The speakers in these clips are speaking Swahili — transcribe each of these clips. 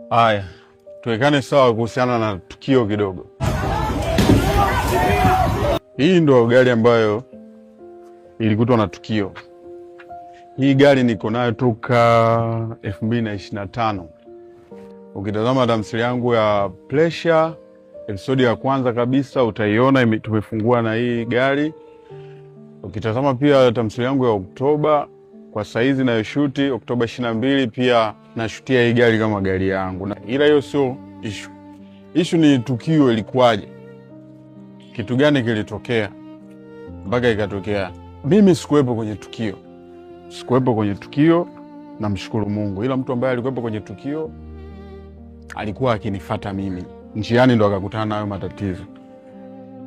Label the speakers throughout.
Speaker 1: Haya, tuwekane sawa kuhusiana na tukio kidogo. Hii ndo gari ambayo ilikutwa na tukio. Hii gari niko nayo toka 2025. Ukitazama tamthilia yangu ya Pressure episodi ya kwanza kabisa utaiona tumefungua na hii gari. Ukitazama pia tamthilia yangu ya Oktoba kwa saizi na shuti Oktoba 22 pia nashutia hii gari kama gari yangu. Ila hiyo sio issue. Issue ni tukio ilikuwaje? Kitu gani kilitokea mpaka ikatokea? Mimi sikuwepo kwenye tukio, namshukuru Mungu. Ila mtu ambaye alikuwepo kwenye tukio alikuwa akinifuata mimi njiani, ndo akakutana nayo matatizo.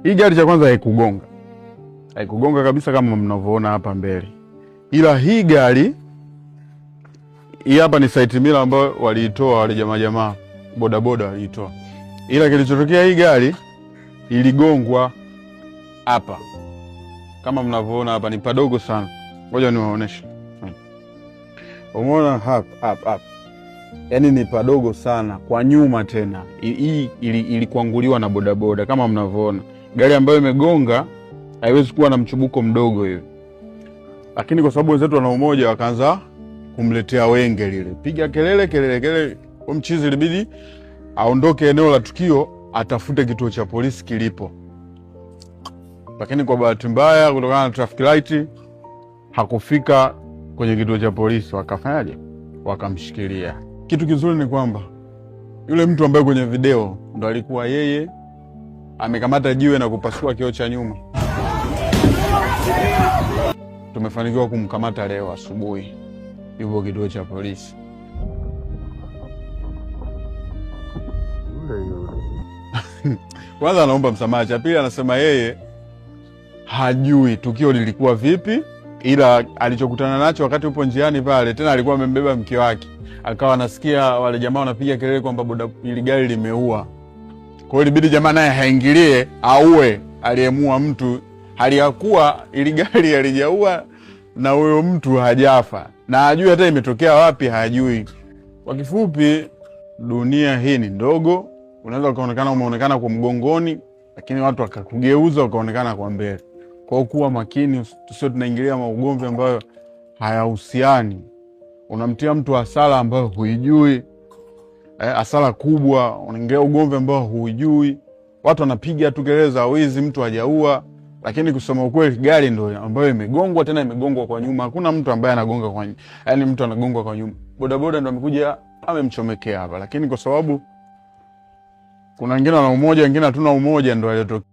Speaker 1: Hii gari cha kwanza haikugonga kabisa kama mnavyoona hapa mbele. Ila hii gari hii hapa ni site mila ambayo waliitoa wale jamaa bodaboda waliitoa. Ila kilichotokea, hii gari iligongwa hapa. Kama mnavyoona hapa ni padogo sana. Ngoja niwaoneshe. Umeona hapa. Yaani ni padogo sana kwa nyuma tena. Hii ilikuanguliwa na bodaboda kama mnavyoona. Gari ambayo imegonga haiwezi kuwa na mchubuko mdogo hivi. Lakini kwa sababu wenzetu wana umoja wakaanza kumletea wenge lile. Piga kelele. Kwa mchizi ilibidi aondoke eneo la tukio, atafute kituo cha polisi kilipo. Lakini kwa bahati mbaya kutokana na traffic light hakufika kwenye kituo cha polisi. Wakafanyaje? Wakamshikilia. Kitu kizuri ni kwamba yule mtu ambaye kwenye video ndo alikuwa yeye amekamata jiwe na kupasua kioo cha nyuma. Tumefanikiwa kumkamata leo asubuhi. Yupo kituo cha polisi. Kwanza anaomba msamaha, cha pili anasema yeye hajui tukio lilikuwa vipi, ila alichokutana nacho wakati upo njiani pale, tena alikuwa amembeba mke wake. Akawa anasikia wale jamaa wanapiga kelele kwamba ile gari limeua. Kwa hiyo ilibidi jamaa naye haingilie aue aliyemua mtu, hali ya kuwa ile gari halijaua na huyo mtu hajafa. Na hajui hata imetokea wapi, hajui. Kwa kifupi, dunia hii ni ndogo. Unaweza umeonekana kwa mgongoni, lakini watu wakakugeuza ukaonekana kwa mbele. Kwa kuwa makini, tusio tunaingilia maugomvi ambayo hayahusiani. Unamtia mtu hasara ambayo huijui, hasara kubwa. Unaingilia ugomvi ambao huijui. Watu wanapiga tu kelele za wizi, mtu hajaua. Lakini kusema ukweli, gari ndio ambayo imegongwa, tena imegongwa kwa nyuma. Hakuna mtu ambaye anagonga kwa nyuma. Yaani mtu anagongwa kwa nyuma. Bodaboda ndio amekuja amemchomekea hapa. Lakini kwa sababu kuna wengine wana umoja, wengine hatuna umoja, ndio aliyotokea.